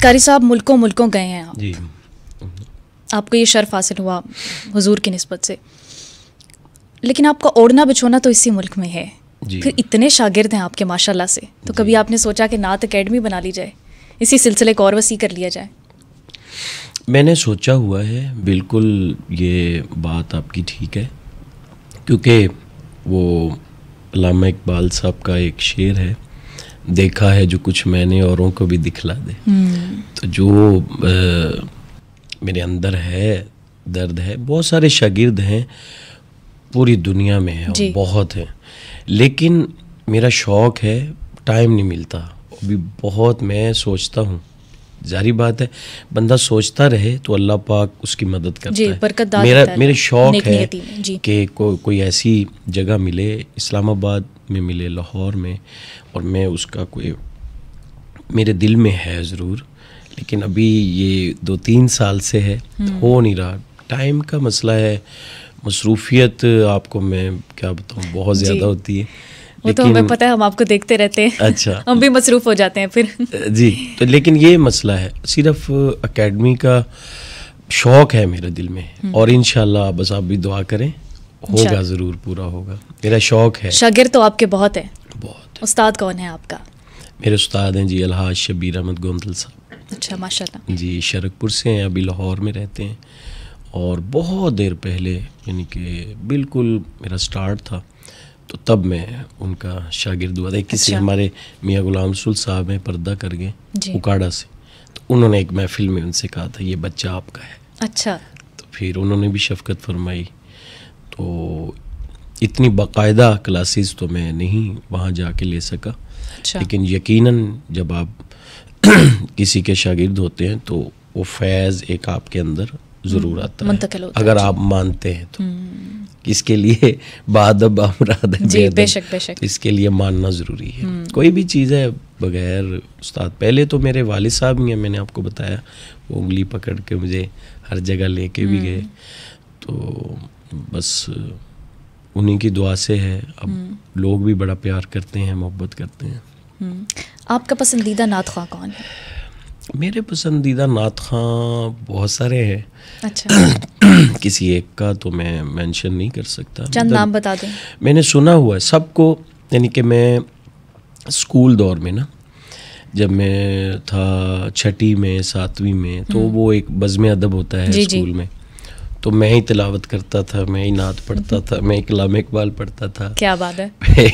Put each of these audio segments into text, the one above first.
कारी साहब मुल्कों मुल्कों गए हैं आप जी। आपको ये शर्फ हासिल हुआ हुजूर की निस्बत से, लेकिन आपका ओढ़ना बिछोना तो इसी मुल्क में है। जी। फिर इतने शागिर्द हैं आपके माशाल्लाह से, तो कभी आपने सोचा कि नात अकेडमी बना ली जाए, इसी सिलसिले को और वसी कर लिया जाए? मैंने सोचा हुआ है, बिल्कुल ये बात आपकी ठीक है, क्योंकि वो अल्लामा इकबाल साहब का एक शेर है, देखा है जो कुछ मैंने औरों को भी दिखला दे। तो जो मेरे अंदर है दर्द है, बहुत सारे शागिर्द हैं पूरी दुनिया में है और बहुत हैं, लेकिन मेरा शौक़ है, टाइम नहीं मिलता अभी बहुत। मैं सोचता हूँ, जारी बात है, बंदा सोचता रहे तो अल्लाह पाक उसकी मदद करता है। मेरे शौक़ है कि कोई ऐसी जगह मिले, इस्लामाबाद में मिले, लाहौर में, और मैं उसका कोई मेरे दिल में है ज़रूर, लेकिन अभी ये 2-3 साल से है, हो नहीं रहा। टाइम का मसला है, मसरूफियत आपको मैं क्या बताऊँ बहुत ज़्यादा होती है। वो तो हमें पता है, हम आपको देखते रहते हैं। अच्छा। हम भी मसरूफ़ हो जाते हैं फिर। जी, तो लेकिन ये मसला है, सिर्फ एकेडमी का शौक़ है मेरे दिल में, और इंशाल्लाह बस आप भी दुआ करें, होगा ज़रूर, पूरा होगा। मेरा शौक़ है। शागिर्द तो आपके बहुत है। बहुत। उस्ताद कौन है आपका? मेरे उस्ताद हैं जी अलहाज शबीर अहमद गोमतल साहब। अच्छा, माशाल्लाह जी, शरकपुर से हैं, अभी लाहौर में रहते हैं, और बहुत देर पहले, यानी कि बिल्कुल मेरा स्टार्ट था, तो तब मैं उनका शागिर्द हुआ था। किसी हमारे मियाँ गुलाम रसूल साहब हैं, पर्दा कर गए उकाड़ा से, तो उन्होंने एक महफिल में उनसे कहा था ये बच्चा आपका है। अच्छा। तो फिर उन्होंने भी शफकत फरमाई, तो इतनी बाकायदा क्लासेस तो मैं नहीं वहाँ जाके ले सका। अच्छा। लेकिन यकीनन जब आप किसी के शागिर्द होते हैं तो वो फैज़ एक आपके अंदर ज़रूर आता है, अगर आप मानते हैं तो। इसके लिए बादब अमराद है, बेशक बेशक, तो इसके लिए मानना ज़रूरी है। कोई भी चीज़ है बगैर उस्ताद, पहले तो मेरे वालिद साहब ही हैं, मैंने आपको बताया, वो उंगली पकड़ के मुझे हर जगह लेके भी गए, तो बस उन्हीं की दुआ से है। अब लोग भी बड़ा प्यार करते हैं, मोहब्बत करते हैं। आपका पसंदीदा नात ख़्वाह कौन है? मेरे पसंदीदा नात ख़्वाह बहुत सारे हैं। अच्छा। किसी एक का तो मैं मेंशन नहीं कर सकता, चंद नाम बता दें। मैंने सुना हुआ है सबको, यानी कि मैं स्कूल दौर में ना, जब मैं था 6ठी में 7वीं में, तो वो एक बज़्म अदब होता है स्कूल में, तो मैं ही तिलावत करता था, मैं ही नात पढ़ता था, मैं अल्लामा इकबाल पढ़ता था। क्या बात है।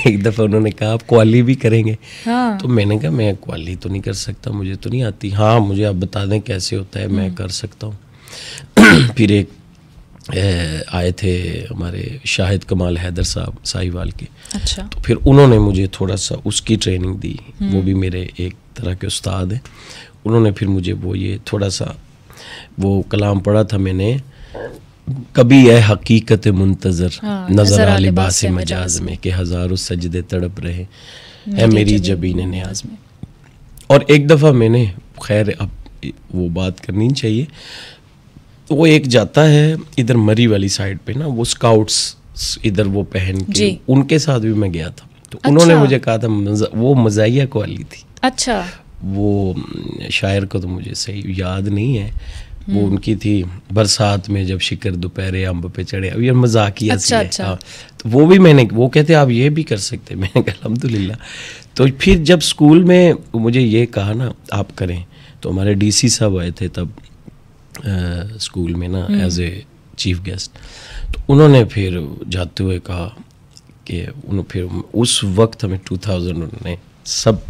एक दफ़ा उन्होंने कहा आप कव्वाली भी करेंगे? हाँ। तो मैंने कहा मैं कव्वाली तो नहीं कर सकता, मुझे तो नहीं आती। हाँ, मुझे आप बता दें कैसे होता है, मैं कर सकता हूँ। फिर एक आए थे हमारे शाहिद कमाल हैदर साहब साहिवाल के। अच्छा। तो फिर उन्होंने मुझे थोड़ा सा उसकी ट्रेनिंग दी, वो भी मेरे एक तरह के उस्ताद हैं। उन्होंने फिर मुझे वो ये थोड़ा सा वो कलाम पढ़ा था मैंने, कभी है हकीकत मुंतज़र नज़र आ लिबास मजाज में, कि हज़ारों सजदे तड़प रहे है मेरी जबीन न्याज में। और एक दफ़ा मैंने, खैर अब वो बात करनी चाहिए, वो एक जाता है इधर मरी वाली साइड पे ना, वो स्काउट्स इधर वो पहन के, उनके साथ भी मैं गया था, तो उन्होंने मुझे कहा था, वो मज़ाहिया कव्वाली थी। अच्छा। वो शायर को तो मुझे सही याद नहीं है, वो उनकी थी, बरसात में जब शिकर दोपहरे अम्ब पे चढ़े, अब ये मजाकिया सी है। अच्छा। तो वो भी मैंने, वो कहते आप ये भी कर सकते, मैंने कहा अल्हम्दुलिल्लाह। तो फिर जब स्कूल में मुझे ये कहा ना आप करें, तो हमारे डीसी साहब आए थे तब स्कूल में ना एज ए चीफ गेस्ट, तो उन्होंने फिर जाते हुए कहा कि फिर उस वक्त हमें 2000 उन्होंने सब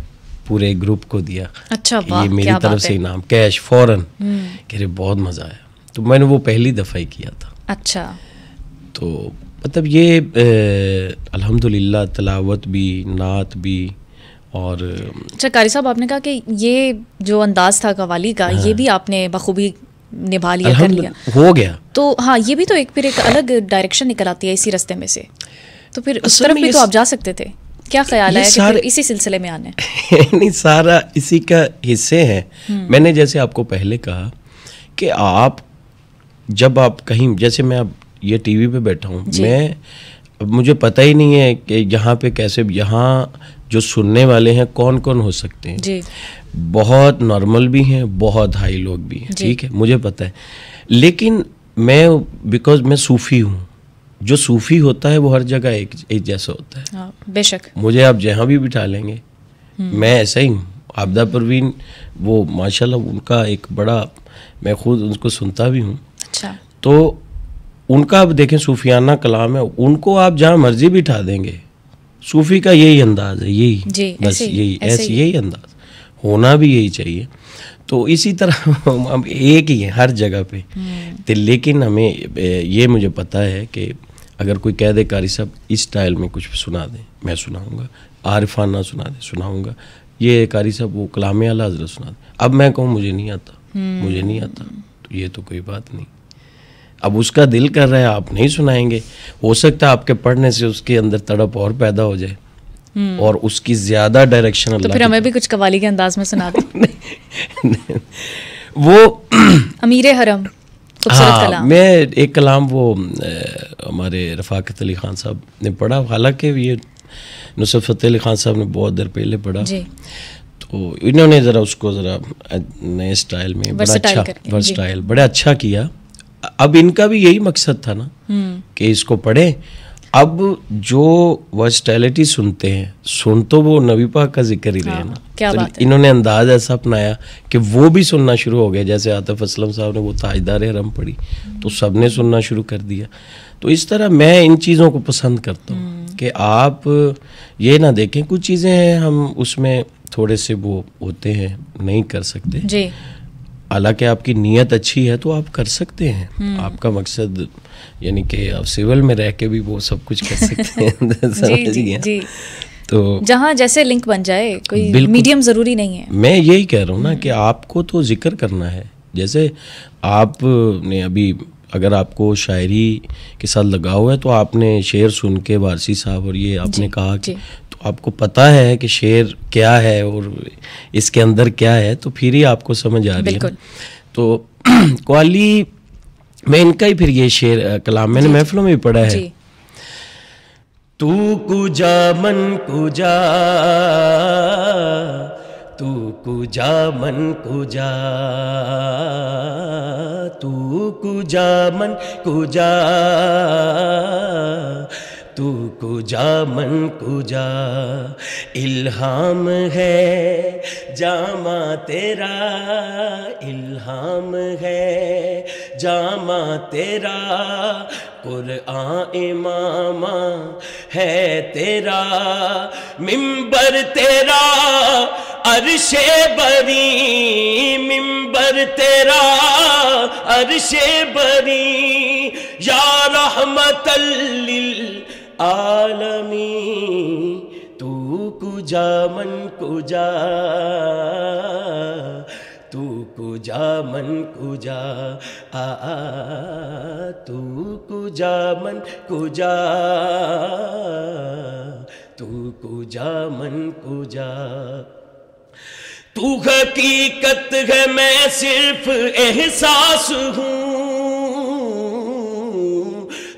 पूरे ग्रुप को दिया। अच्छा, ये मेरी तरफ से इनाम, कैश फौरन। कह रहे बहुत मज़ा आया, तो मैंने वो पहली दफ़ा ही किया था। अच्छा। तो मतलब ये अल्हम्दुलिल्लाह तिलावत भी, नात भी, और अच्छा कारी साहब आपने कहा कि ये जो अंदाज था कव्वाली का, ये भी आपने बखूबी निभा लिया, कर लिया, हो गया। तो हाँ, ये भी तो एक फिर एक अलग डायरेक्शन निकल आती है इसी रास्ते में से, तो फिर उस तरफ भी तो आप जा सकते थे। क्या ख्याल है कि फिर इसी सिलसिले में आने? नहीं, सारा इसी का हिस्से हैं। मैंने जैसे आपको पहले कहा कि आप जब आप कहीं, जैसे मैं अब ये टीवी पे बैठा हूँ, मैं अब मुझे पता ही नहीं है कि यहाँ पे कैसे, यहाँ जो सुनने वाले हैं कौन कौन हो सकते हैं जी। बहुत नॉर्मल भी हैं, बहुत हाई लोग भी हैं, ठीक है, मुझे पता है। लेकिन मैं बिकॉज मैं सूफ़ी हूँ, जो सूफ़ी होता है वो हर जगह एक जैसा होता है। हाँ, बेशक। मुझे आप जहाँ भी बिठा लेंगे, मैं ऐसा ही हूँ। आबदा परवीन वो माशाल्लाह उनका एक बड़ा, मैं खुद उनको सुनता भी हूँ। अच्छा। तो उनका आप देखें सूफियाना कलाम है, उनको आप जहाँ मर्जी बिठा देंगे, सूफ़ी का यही अंदाज़ है, यही बस यही अंदाज़ होना भी यही चाहिए। तो इसी तरह हम एक ही है हर जगह पे। तो लेकिन हमें ये मुझे पता है कि अगर कोई कह दे कारी साहब इस स्टाइल में कुछ सुना दें, मैं सुनाऊंगा, आरिफाना सुना दे सुनाऊंगा, ये कारी साहब वो कलाम आला हज़रत सुना दे, अब मैं कहूँ मुझे नहीं आता, मुझे नहीं आता, तो ये तो कोई बात नहीं। अब उसका दिल कर रहा है, आप नहीं सुनाएंगे, हो सकता है आपके पढ़ने से उसके अंदर तड़प और पैदा हो जाए और उसकी ज़्यादा डायरेक्शन अल्लाह। तो फिर हमें भी कुछ कवाली के अंदाज में सुना दें। वो अमीर हरम खूबसूरत कलाम। मैं एक कलाम वो हमारे रफ़ाकत अली ख़ान साहब ने पढ़ा, हालांकि ये नुसरत फ़तेह अली ख़ान साहब ने बहुत देर पहले पढ़ा जी। तो इन्होंने ज़रा उसको ज़रा नए स्टाइल में बड़ा अच्छा वर्सटाइल बड़ा अच्छा किया। अब इनका भी यही मकसद था ना कि इसको पढ़ें। अब जो वर्सटैलिटी सुनते हैं, सुन तो वो नबी पाक का जिक्र ही रहे ना, क्या तो बात है। इन्होंने अंदाज ऐसा अपनाया कि वो भी सुनना शुरू हो गया। जैसे आतिफ असलम साहब ने वो ताजदार हरम पढ़ी तो सबने सुनना शुरू कर दिया। तो इस तरह मैं इन चीज़ों को पसंद करता हूँ कि आप ये ना देखें, कुछ चीज़ें हैं हम उसमें थोड़े से वो होते हैं, नहीं कर सकते जी। हालांकि आपकी नीयत अच्छी है तो आप कर सकते हैं, आपका मकसद यानी कि आप सिविल में रह के भी वो सब कुछ कर सकते हैं। जी, जी। तो जहाँ जैसे लिंक बन जाए, कोई मीडियम ज़रूरी नहीं है। मैं यही कह रहा हूँ ना कि आपको तो जिक्र करना है। जैसे आपने अभी अगर आपको शायरी के साथ लगाव है तो आपने शेर सुन के वारसी साहब और ये आपने कहा कि तो आपको पता है कि शेर क्या है और इसके अंदर क्या है, तो फिर ही आपको समझ आ रही है। तो क्वाली मैं इनका ही फिर ये शेर कलाम मैंने महफिलों में भी पढ़ा है। तू कुजा मन कुजा, तू कुजा मन कुजा, तू कुजा मन कुजा, तू कुजा मन कुजा, इल्हाम है जामा तेरा, इल्हाम है जामा तेरा, कुरआन इमामा है तेरा, मिंबर तेरा अर्शे बरी, मिंबर तेरा अर्शे बरी, या रहमतल लिल आलमी, तू कुजा मन कुजा, तू कुजा मन कुजा, तू कुजा मन कुजा, तू कुजा मन कुजा। तू हकीकत है मैं सिर्फ एहसास हूँ,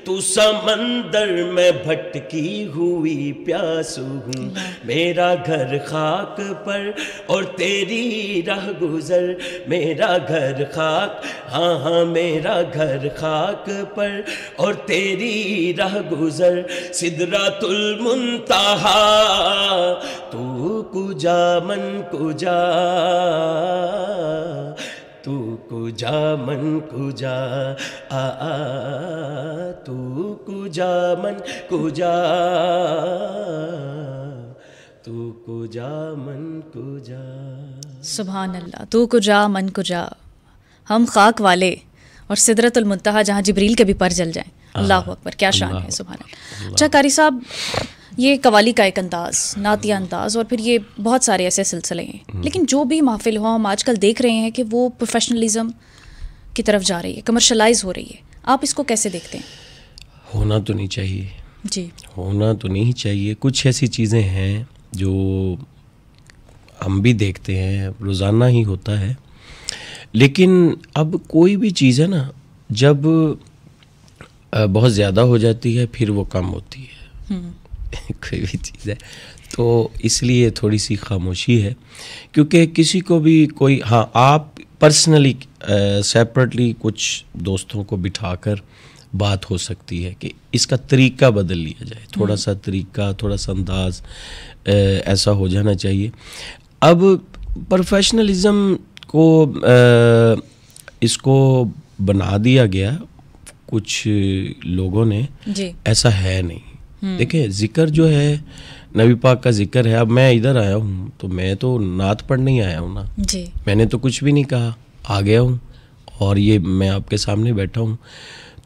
तू समंदर में भटकी हुई प्यास हूँ, मेरा घर खाक पर और तेरी राह गुजर, मेरा घर खाक, हाँ हाँ मेरा घर खाक पर और तेरी राह गुजर, सिदरातुल मुंतहा, तू कुजा मन कुजा, तू कुजा मन कुजा, तू कुजा मन कुजा, तू कुजा मन कुजा। सुभान अल्लाह। तू कुजा मन कुजा, हम खाक वाले और सिदरतुल मुंतहा जहाँ जिब्रील के भी पर जल जाएं। अल्लाह अकबर, क्या शान है। सुभान अल्लाह। अच्छा कारी साहब, ये कवाली का एक अंदाज़, नातिया अंदाज़ और फिर ये बहुत सारे ऐसे सिलसिले हैं, लेकिन जो भी महफिल हो हम आजकल देख रहे हैं कि वो प्रोफेशनलिज्म की तरफ जा रही है, कमर्शलाइज हो रही है। आप इसको कैसे देखते हैं? होना तो नहीं चाहिए जी, होना तो नहीं चाहिए। कुछ ऐसी चीज़ें हैं जो हम भी देखते हैं, रोज़ाना ही होता है, लेकिन अब कोई भी चीज़ है ना, जब बहुत ज़्यादा हो जाती है फिर वो कम होती है। कोई भी चीज़ है तो इसलिए थोड़ी सी खामोशी है, क्योंकि किसी को भी कोई, हाँ आप पर्सनली सेपरेटली कुछ दोस्तों को बिठाकर बात हो सकती है कि इसका तरीका बदल लिया जाए, थोड़ा सा तरीका, थोड़ा सा अंदाज ऐसा हो जाना चाहिए। अब प्रोफेशनलिज्म को इसको बना दिया गया कुछ लोगों ने जी। ऐसा है नहीं। देखिए जिक्र जो है नबी पाक का जिक्र है। अब मैं इधर आया हूँ तो मैं तो नात पढ़ नहीं आया हूँ ना जी। मैंने तो कुछ भी नहीं कहा, आ गया हूँ और ये मैं आपके सामने बैठा हूँ।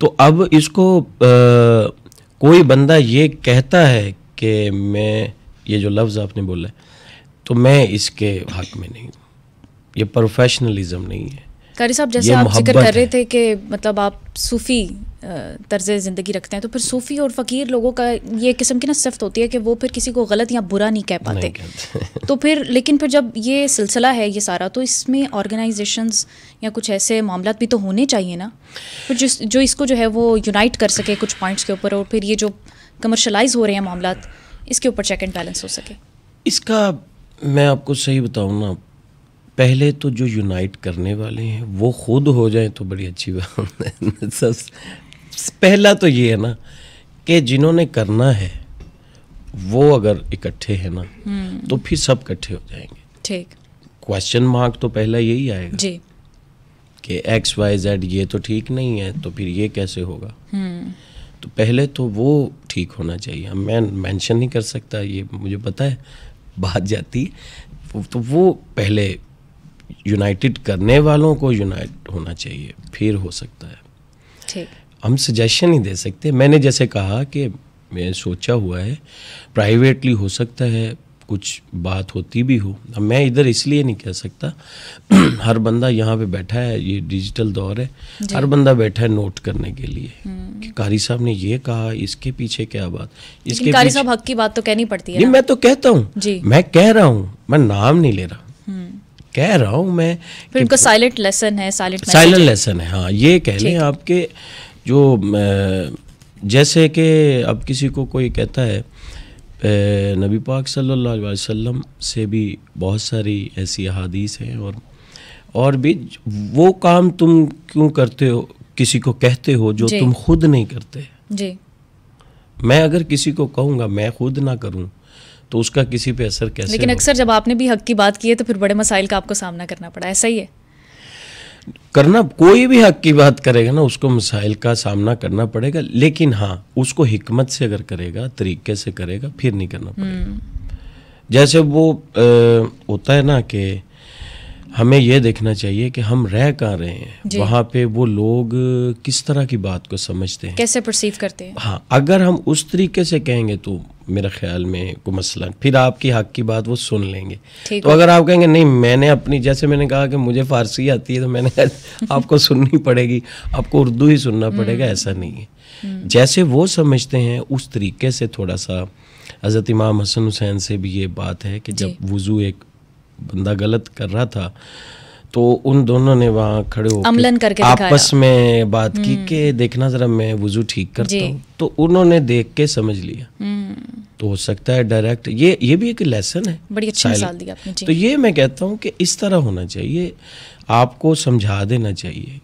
तो अब इसको कोई बंदा ये कहता है कि मैं ये जो लफ्ज़ आपने बोला है तो मैं इसके हक में नहीं हूँ, ये प्रोफेशनलिज्म नहीं है। कारी साहब जैसे आप जिक्र कर रहे थे कि मतलब आप सूफ़ी तर्ज ज़िंदगी रखते हैं, तो फिर सूफ़ी और फ़कीर लोगों का ये किस्म की ना सिफ्त होती है कि वो फिर किसी को गलत या बुरा नहीं कह पाते तो फिर लेकिन फिर जब ये सिलसिला है ये सारा, तो इसमें ऑर्गेनाइजेशंस या कुछ ऐसे मामलात भी तो होने चाहिए ना, फिर जो इसको जो है वो यूनाइट कर सके कुछ पॉइंट्स के ऊपर, और फिर ये जो कमर्शलाइज हो रहे हैं मामलात इसके ऊपर चेक एंड बैलेंस हो सके। इसका मैं आपको सही बताऊँ ना, पहले तो जो यूनाइट करने वाले हैं वो खुद हो जाए तो बड़ी अच्छी बात है। पहला तो ये है ना कि जिन्होंने करना है वो अगर इकट्ठे हैं ना तो फिर सब इकट्ठे हो जाएंगे। ठीक। क्वेश्चन मार्क तो पहला यही आएगा जी कि XYZ ये तो ठीक नहीं है तो फिर ये कैसे होगा। तो पहले तो वो ठीक होना चाहिए। मैं मेंशन नहीं कर सकता, ये मुझे पता है बात जाती है, तो वो पहले यूनाइटेड करने वालों को यूनाइट होना चाहिए, फिर हो सकता है। ठीक। हम सजेशन नहीं दे सकते। मैंने जैसे कहा कि मैं सोचा हुआ है प्राइवेटली हो सकता है कुछ बात होती भी हो। अब मैं इधर इसलिए नहीं कह सकता हर बंदा यहाँ पे बैठा है, ये डिजिटल दौर है, हर बंदा बैठा है नोट करने के लिए कि कारी साहब ने ये कहा, इसके पीछे क्या बात, इसके कारी साहब हक की बात तो कहनी पड़ती है नहीं, ना? मैं तो कहता हूँ, मैं कह रहा हूँ, मैं नाम नहीं ले रहा, कह रहा हूँ मैं। फिर उनका साइलेंट लेसन है, साइलेंट लेसन है, हाँ ये कह लें आपके जो जैसे कि अब किसी को कोई कहता है नबी पाक सल्लल्लाहु अलैहि वसल्लम से भी बहुत सारी ऐसी अहादीस हैं और भी वो काम तुम क्यों करते हो, किसी को कहते हो जो तुम खुद नहीं करते जी। मैं अगर किसी को कहूँगा मैं खुद ना करूँ तो उसका किसी पे असर कैसे। लेकिन अक्सर जब आपने भी हक की बात की है तो फिर बड़े मसाइल का आपको सामना करना पड़ा, ऐसा ही है करना। कोई भी हक की बात करेगा ना उसको मसाइल का सामना करना पड़ेगा, लेकिन हाँ उसको हिकमत से अगर करेगा, तरीके से करेगा, फिर नहीं करना पड़ेगा। जैसे वो होता है ना कि हमें ये देखना चाहिए कि हम रह कहाँ रहे हैं, वहाँ पे वो लोग किस तरह की बात को समझते हैं, कैसे परसीव करते हैं। हाँ अगर हम उस तरीके से कहेंगे तो मेरा ख्याल में कोई मसला, फिर आपकी हक की बात वो सुन लेंगे। तो अगर आप कहेंगे नहीं मैंने अपनी, जैसे मैंने कहा कि मुझे फारसी आती है तो मैंने कहा आपको सुननी पड़ेगी, आपको उर्दू ही सुनना पड़ेगा, ऐसा नहीं है। जैसे वो समझते हैं उस तरीके से थोड़ा सा। हज़रत इमाम हसन हुसैन से भी ये बात है कि जब वुज़ू एक बंदा गलत कर रहा था तो उन दोनों ने वहाँ खड़े होकर आपस में बात की कि देखना जरा मैं वुज़ू ठीक करता हूँ, तो उन्होंने देख के समझ लिया। तो हो सकता है डायरेक्ट, ये भी एक लेसन है, बड़ी अच्छी मिसाल दी आपने जी। तो ये मैं कहता हूँ कि इस तरह होना चाहिए, आपको समझा देना चाहिए